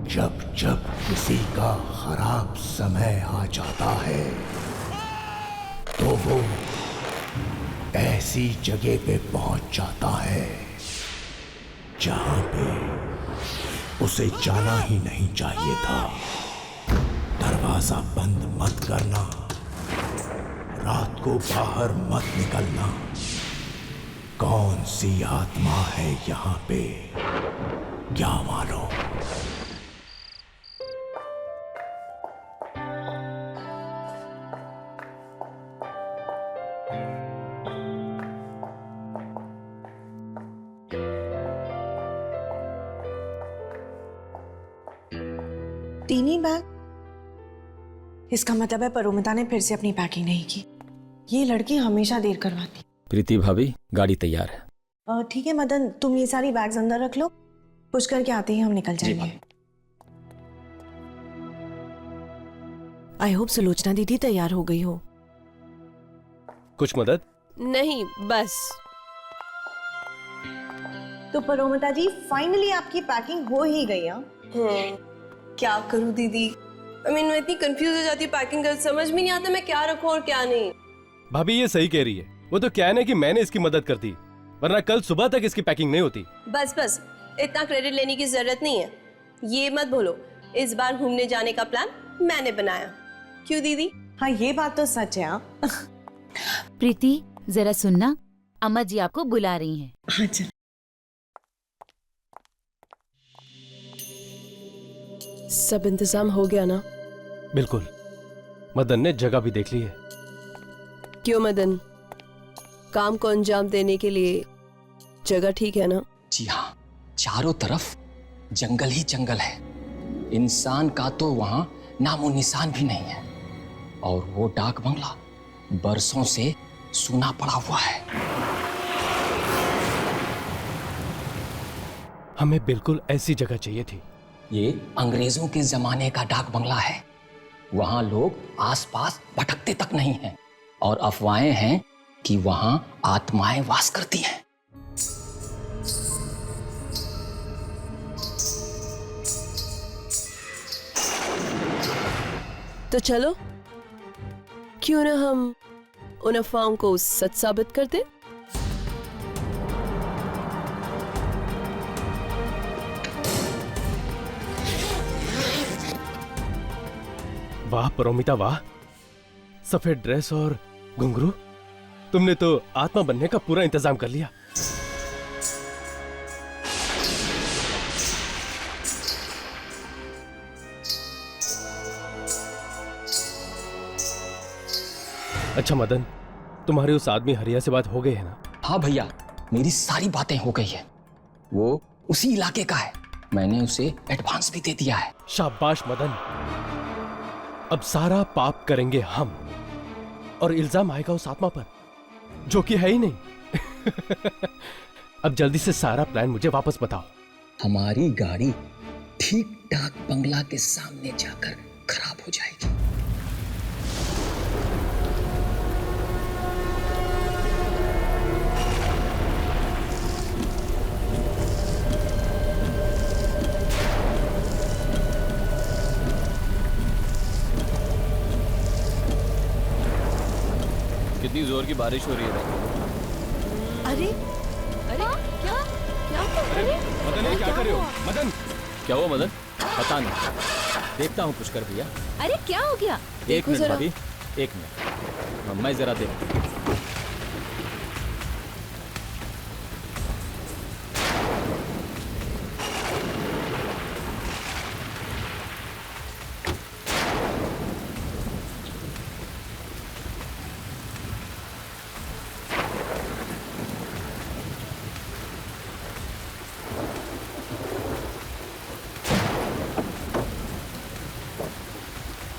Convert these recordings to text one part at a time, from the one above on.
जब जब किसी का खराब समय आ जाता है तो वो ऐसी जगह पे पहुंच जाता है जहां पे उसे जाना ही नहीं चाहिए था। दरवाजा बंद मत करना, रात को बाहर मत निकलना। कौन सी आत्मा है यहाँ पे, क्या मानो? तीन ही बैग? इसका मतलब है परोमिता ने फिर से अपनी पैकिंग नहीं की। ये लड़की हमेशा देर करवाती। प्रीति भाभी, गाड़ी तैयार है। ठीक है मदन, तुम ये सारी बैग्स अंदर रख लो, पुश करके आते ही हम निकल जाएंगे। आई होप सुलोचना दीदी तैयार हो गई हो। कुछ मदद? नहीं, बस। तो परोमिता जी, फाइनली आपकी पैकिंग हो ही गई। क्या करूं दीदी, मैं इतनी कंफ्यूज हो जाती हूँ पैकिंग कर, समझ में नहीं आता मैं क्या रखूं और क्या नहीं। भाभी ये सही कह रही है, वो तो क्या है ना कि मैंने इसकी मदद कर दी, वरना कल सुबह तक इसकी पैकिंग नहीं होती। बस बस, इतना क्रेडिट लेने की जरूरत नहीं है। ये मत भूलो, इस बार घूमने जाने का प्लान मैंने बनाया। क्यों दीदी? हाँ, ये बात तो सच है। प्रीति, जरा सुनना, अम्मा जी आपको बुला रही हैं। अच्छा। सब इंतजाम हो गया ना? बिल्कुल, मदन ने जगह भी देख ली है। क्यों मदन, काम को अंजाम देने के लिए जगह ठीक है ना? जी हाँ, चारों तरफ जंगल ही जंगल है, इंसान का तो वहां नामो निशान भी नहीं है। और वो डाक बंगला बरसों से सूना पड़ा हुआ है। हमें बिल्कुल ऐसी जगह चाहिए थी। ये अंग्रेजों के जमाने का डाक बंगला है, वहां लोग आसपास भटकते तक नहीं हैं, और अफवाहें हैं कि वहां आत्माएं वास करती हैं। तो चलो, क्यों ना हम उन अफवाहों को सच साबित कर दें? वाह परोमिता वाह, सफेद ड्रेस और घुंघरू, तुमने तो आत्मा बनने का पूरा इंतजाम कर लिया। अच्छा मदन, तुम्हारे उस आदमी हरिया से बात हो गई है ना? हाँ भैया, मेरी सारी बातें हो गई है, वो उसी इलाके का है, मैंने उसे एडवांस भी दे दिया है। शाबाश मदन, अब सारा पाप करेंगे हम, और इल्जाम आएगा उस आत्मा पर जो कि है ही नहीं। अब जल्दी से सारा प्लान मुझे वापस बताओ। हमारी गाड़ी ठीक डाक बंगला के सामने जाकर खराब हो जाएगी। कितनी जोर की बारिश हो रही है। अरे अरे क्या क्या अरे मदन, ये क्या कर रहे हो? मदन, क्या हुआ मदन? पता नहीं, देखता हूँ पुष्कर भैया। अरे क्या हो गया? एक मिनट भाभी, एक मिनट, मैं जरा देख।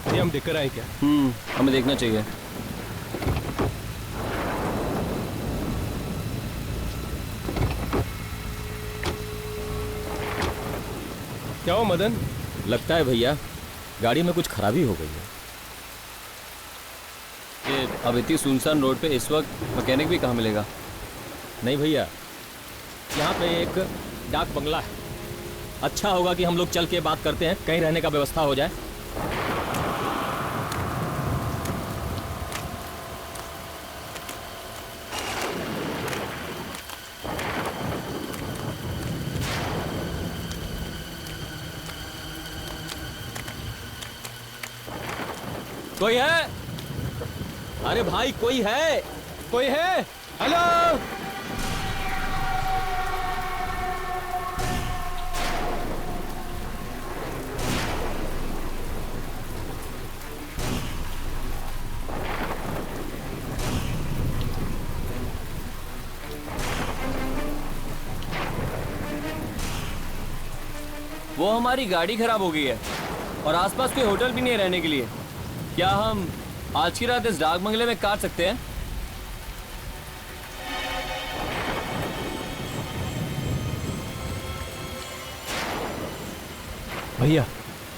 ये हम देखकर आए क्या? हमें देखना चाहिए। क्या हो मदन? लगता है भैया गाड़ी में कुछ खराबी हो गई है। ये अब इतनी सुनसान रोड पे इस वक्त मैकेनिक भी कहाँ मिलेगा? नहीं भैया, यहाँ पे एक डाक बंगला है, अच्छा होगा कि हम लोग चल के बात करते हैं, कहीं रहने का व्यवस्था हो जाए। कोई है? अरे भाई कोई है? कोई है? हेलो। वो हमारी गाड़ी खराब हो गई है और आसपास कोई होटल भी नहीं है रहने के लिए। क्या हम आज की रात इस डाक बंगले में काट सकते हैं? भैया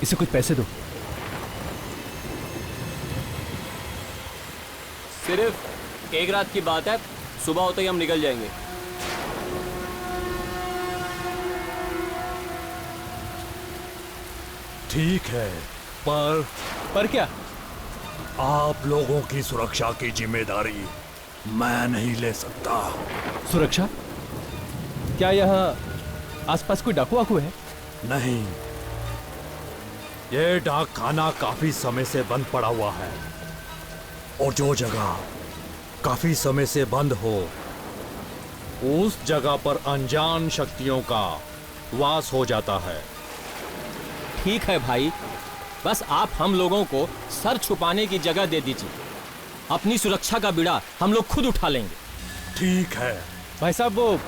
इसे कुछ पैसे दो। सिर्फ एक रात की बात है, सुबह होते ही हम निकल जाएंगे। ठीक है, पर क्या? आप लोगों की सुरक्षा की जिम्मेदारी मैं नहीं ले सकता। सुरक्षा? क्या यहाँ आसपास कोई डाकू वाकू है? नहीं, ये डाक खाना काफी समय से बंद पड़ा हुआ है और जो जगह काफी समय से बंद हो उस जगह पर अनजान शक्तियों का वास हो जाता है। ठीक है भाई, बस आप हम लोगों को सर छुपाने की जगह दे दीजिए। अपनी सुरक्षा का बीड़ा हम लोग खुद उठा लेंगे। ठीक है भाई साहब, वो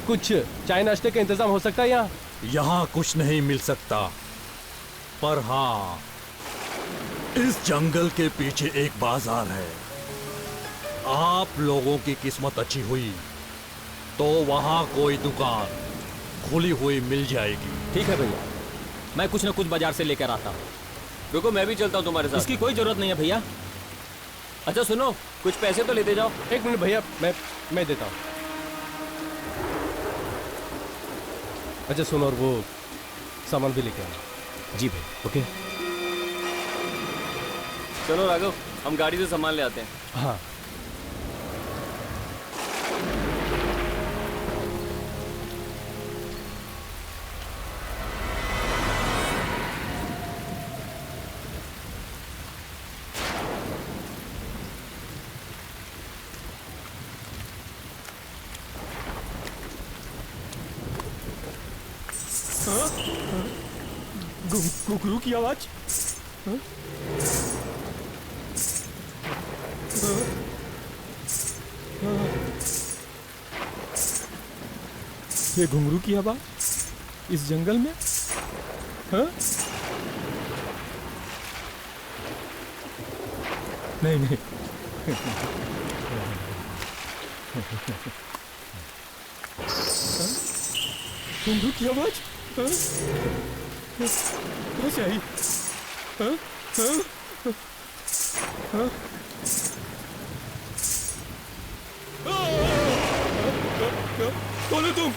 कुछ चाय नाश्ते का इंतजाम हो सकता है यहाँ? यहाँ कुछ नहीं मिल सकता, पर हाँ इस जंगल के पीछे एक बाजार है। आप लोगों की किस्मत अच्छी हुई तो वहाँ कोई दुकान खुली हुई मिल जाएगी। ठीक है भैया, मैं कुछ ना कुछ बाजार से लेकर आता हूँ। रुको, मैं भी चलता हूँ तुम्हारे साथ। इसकी कोई जरूरत नहीं है भैया। अच्छा सुनो, कुछ पैसे तो लेते जाओ। एक मिनट भैया, मैं देता हूँ। अच्छा सुनो, और वो सामान भी लेके आना। जी भैया। ओके। चलो राघव, हम गाड़ी से सामान ले आते हैं। हाँ। घुघरू की आवाज। ये घुंघरू की आवाज इस जंगल में? हाँ? नहीं नहीं। घुंघरू की आवाज कैसे आई? हाँ? हाँ? हाँ? कौन है तुम?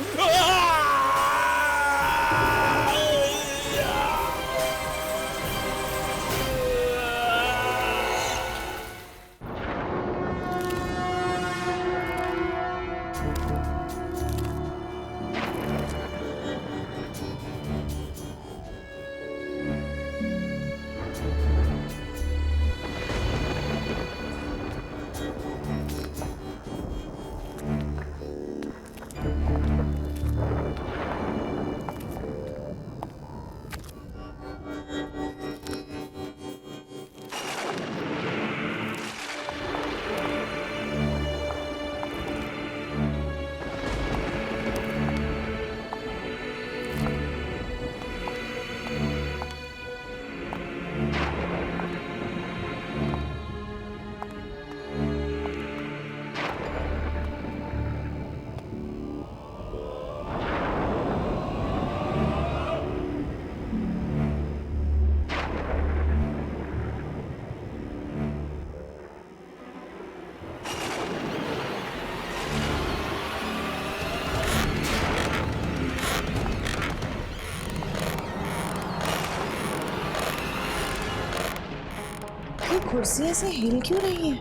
ये कुर्सी ऐसे हिल क्यों रही है?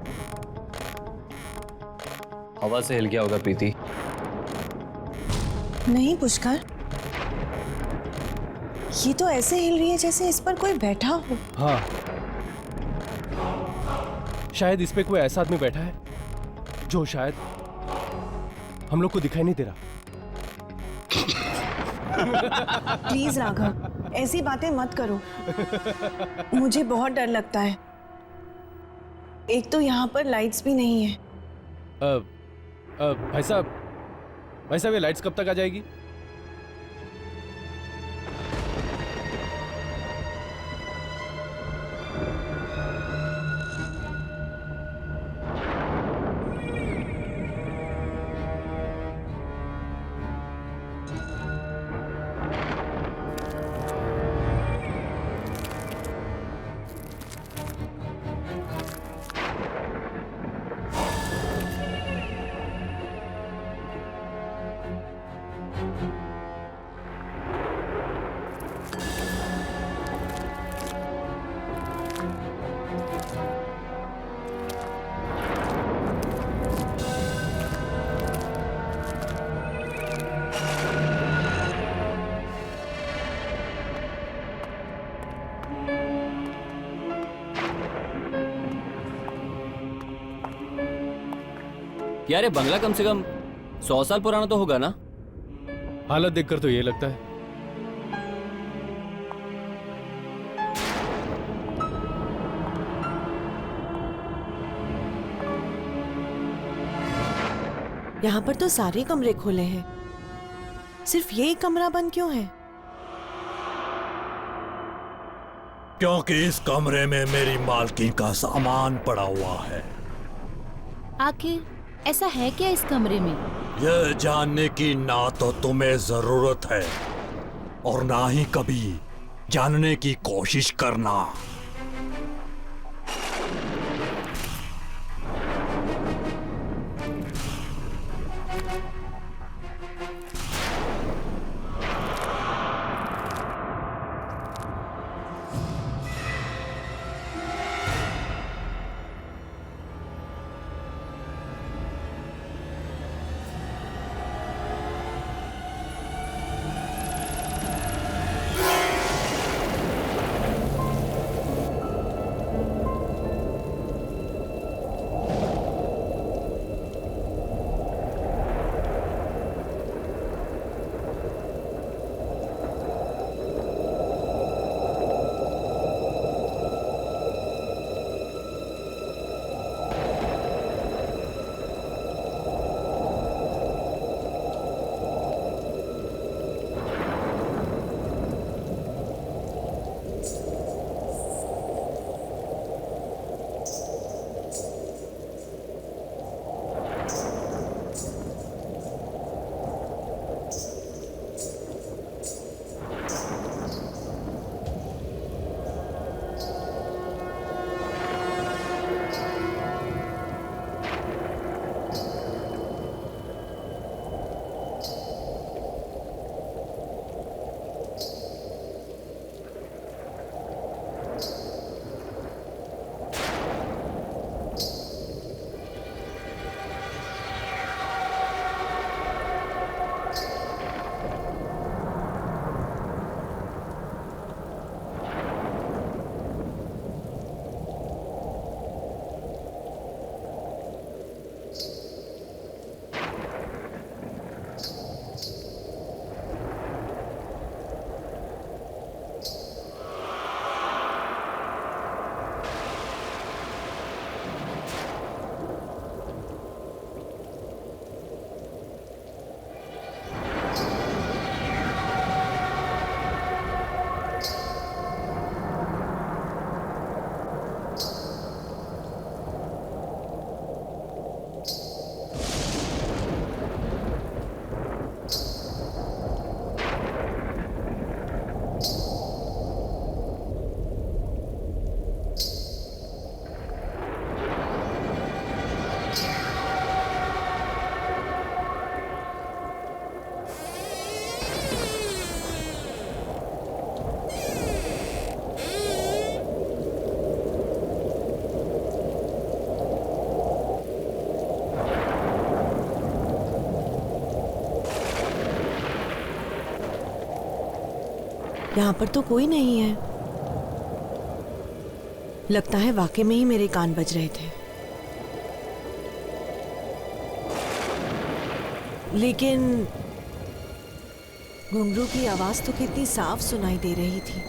हवा से हिल गया होगा प्रीति। नहीं पुष्कर, ये तो ऐसे हिल रही है जैसे इस पर कोई बैठा हो। हाँ, शायद इस पे कोई ऐसा आदमी बैठा है जो शायद हम लोग को दिखाई नहीं दे रहा। प्लीज राघव, ऐसी बातें मत करो। मुझे बहुत डर लगता है। एक तो यहाँ पर लाइट्स भी नहीं है। भाई साहब ये लाइट्स कब तक आ जाएगी? यार ये बंगला कम से कम 100 साल पुराना तो होगा ना? हालत देखकर तो ये लगता है। यहाँ पर तो सारे कमरे खुले हैं, सिर्फ ये कमरा बंद क्यों है? क्योंकि इस कमरे में मेरी मालकिन का सामान पड़ा हुआ है। आखिर ऐसा है क्या इस कमरे में? यह जानने की ना तो तुम्हें जरूरत है और ना ही कभी जानने की कोशिश करना। यहाँ पर तो कोई नहीं है। लगता है वाकई में ही मेरे कान बज रहे थे। लेकिन घुंघरू की आवाज तो कितनी साफ सुनाई दे रही थी।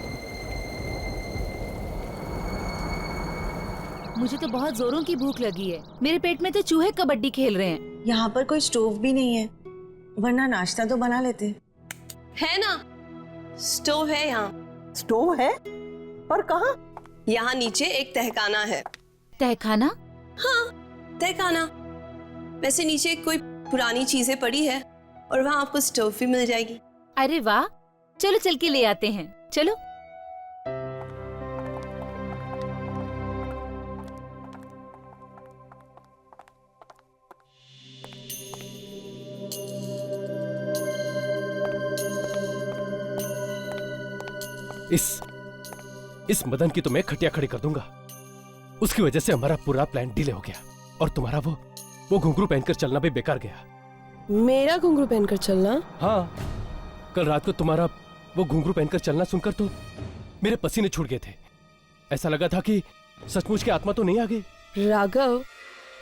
मुझे तो बहुत जोरों की भूख लगी है। मेरे पेट में तो चूहे कबड्डी खेल रहे हैं। यहाँ पर कोई स्टोव भी नहीं है, वरना नाश्ता तो बना लेते। है ना, स्टोव है यहाँ। स्टोव है? पर कहाँ? यहाँ नीचे एक तहखाना है। तहखाना? हाँ, तहखाना। वैसे नीचे कोई पुरानी चीजें पड़ी है और वहाँ आपको स्टोव भी मिल जाएगी। अरे वाह, चलो चल के ले आते हैं। चलो। इस मदन की तो मैं खटिया खड़ी कर दूंगा। उसकी वजह से हमारा पूरा प्लान डिले हो गया और तुम्हारा वो घुंघरू पहनकर चलना भी बेकार गया। मेरा घुंघरू पहनकर चलना? हाँ, कल रात को तुम्हारा वो घुंघरू पहनकर चलना सुनकर तो मेरे पसीने छूट गए थे। ऐसा लगा था कि सचमुच की आत्मा तो नहीं आ गई। राघव,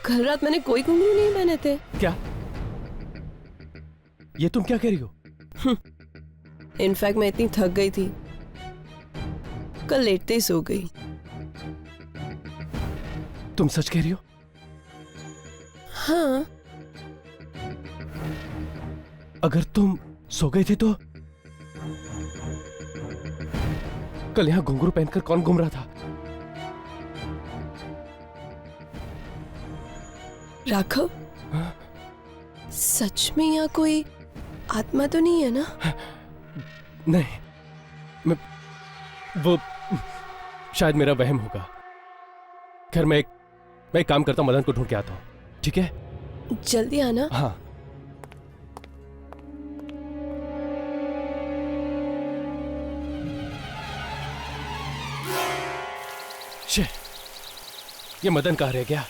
कल रात मैंने कोई घुंघरू नहीं पहने थे। क्या? ये तुम क्या कह रही हो? इनफैक्ट मैं इतनी थक गई थी, कल लेटते ही सो गई। तुम सच कह रही हो? हाँ। अगर तुम सो गए थे तो कल यहाँ घुंघरू पहनकर कौन घूम रहा था? राघव, सच में यहाँ कोई आत्मा तो नहीं है ना? नहीं, वो शायद मेरा वहम होगा। खैर मैं एक काम करता हूं, मदन को ढूंढ के आता हूं, ठीक है? जल्दी आना। हाँ। शे, ये मदन कहाँ रह गया?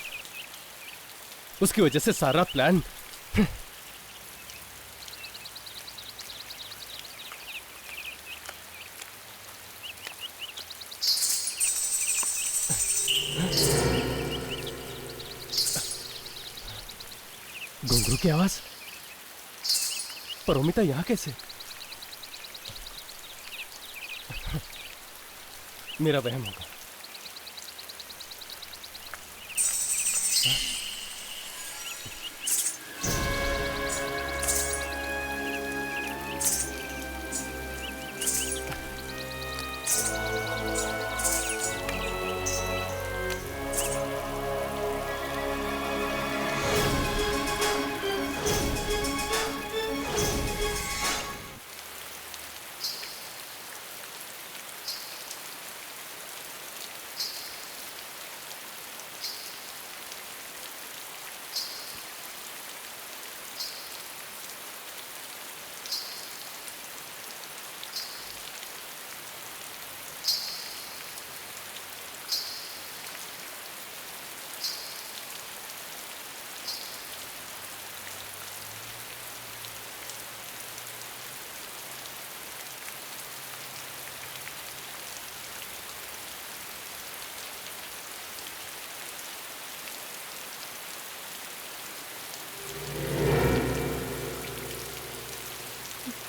उसकी वजह से सारा प्लान। घुंघरू की आवाज? परोमिता यहां कैसे? मेरा वहम होगा।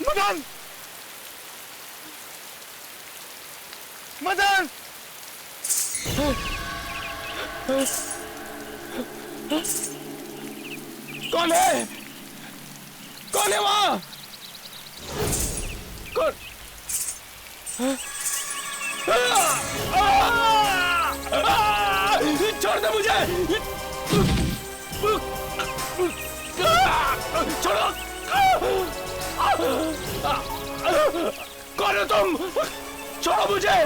मदन! मदन! कौन है? कौन है वहां? कौन? छोड़ दे मुझे! छोड़ो! कौन हो तुम? छोड़ो मुझे!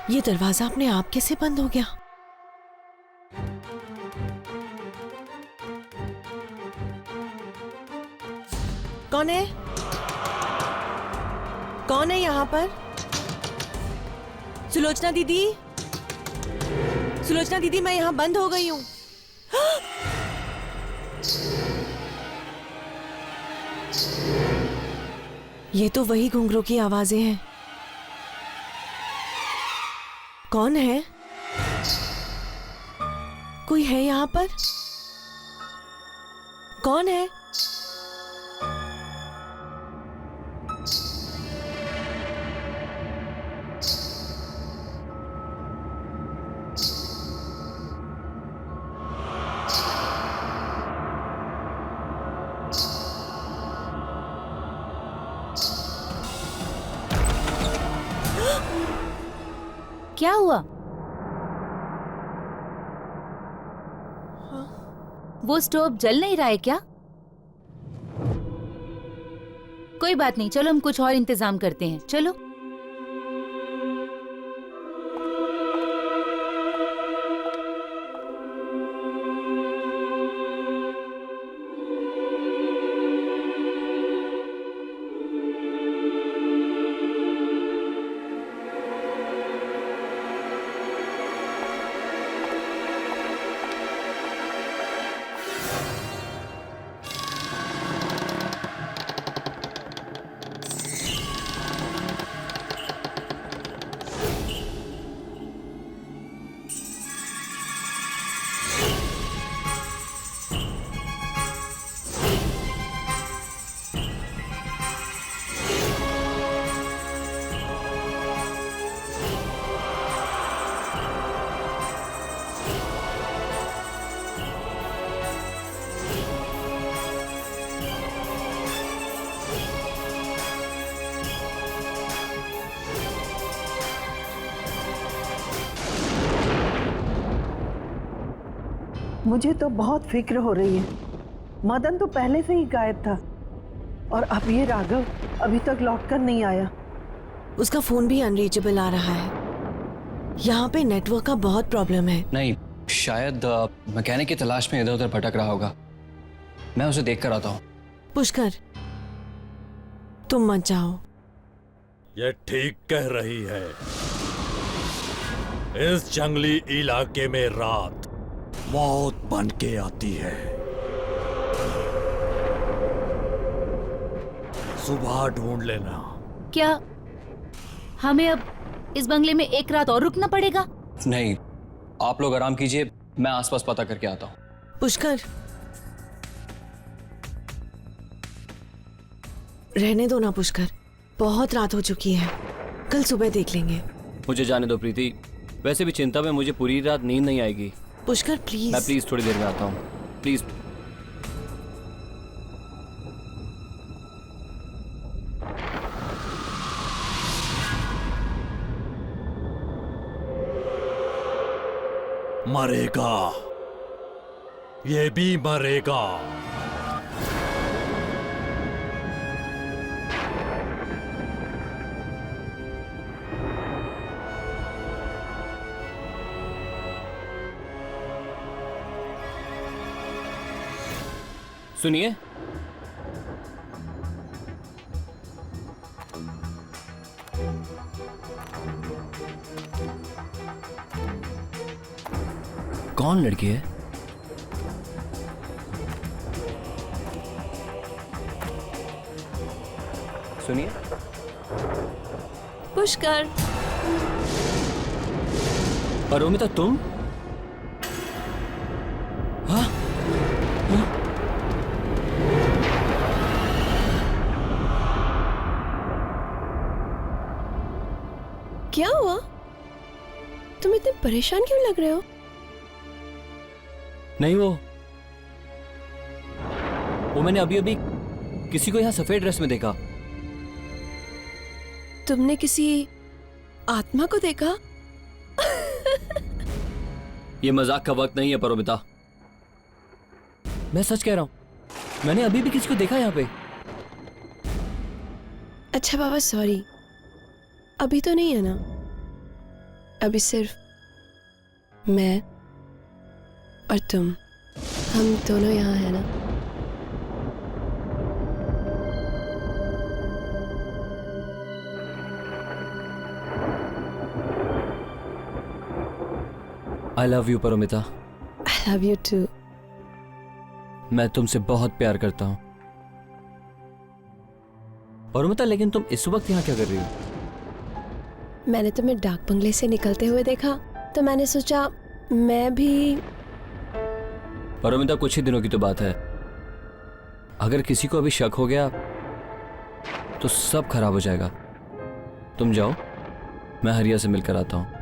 ये दरवाजा अपने आप कैसे बंद हो गया? कौन है? कौन है यहाँ पर? सुलोचना दीदी, सुलोचना दीदी, मैं यहाँ बंद हो गई हूँ। ये तो वही घुंघरू की आवाजें हैं। कौन है? कोई है यहाँ पर? कौन है? क्या हुआ? वो स्टोव जल नहीं रहा है क्या? कोई बात नहीं, चलो हम कुछ और इंतजाम करते हैं। चलो। मुझे तो बहुत फिक्र हो रही है। मदन तो पहले से ही गायब था और अब ये राघव अभी तक लौटकर नहीं आया। उसका फोन भी अनरीचेबल आ रहा है। यहाँ पे नेटवर्क का बहुत प्रॉब्लम है। नहीं, शायद मैकेनिक की तलाश में इधर उधर भटक रहा होगा। मैं उसे देख कर आता हूँ। पुष्कर, तुम मत जाओ। ये ठीक कह रही है। इस जंगली इलाके में रात मौत बन के आती है। सुबह ढूंढ लेना। क्या हमें अब इस बंगले में एक रात और रुकना पड़ेगा? नहीं, आप लोग आराम कीजिए, मैं आसपास पता करके आता हूँ। पुष्कर, रहने दो ना पुष्कर, बहुत रात हो चुकी है, कल सुबह देख लेंगे। मुझे जाने दो प्रीति, वैसे भी चिंता में मुझे पूरी रात नींद नहीं आएगी। पुष्कर प्लीज। मैं प्लीज थोड़ी देर में आता हूँ, प्लीज। मरेगा, ये भी मरेगा। सुनिए, कौन लड़की है? सुनिए, पुष्कर। अरोमिता, तुम? हाँ? क्या हुआ? तुम इतने परेशान क्यों लग रहे हो? नहीं, वो मैंने अभी अभी किसी को यहाँ सफेद ड्रेस में देखा। तुमने किसी आत्मा को देखा? ये मजाक का वक्त नहीं है परोमिता, मैं सच कह रहा हूं। मैंने अभी भी किसी को देखा यहाँ पे। अच्छा बाबा, सॉरी, अभी तो नहीं है ना? अभी सिर्फ मैं और तुम, हम दोनों यहाँ है ना? I love you Paromita. I love you too. मैं तुमसे बहुत प्यार करता हूँ। परोमिता, लेकिन तुम इस वक्त यहाँ क्या कर रही हो? मैंने तुम्हें डाक बंगले से निकलते हुए देखा तो मैंने सोचा मैं भी। परोमिता, कुछ ही दिनों की तो बात है। अगर किसी को अभी शक हो गया तो सब खराब हो जाएगा। तुम जाओ, मैं हरिया से मिलकर आता हूँ।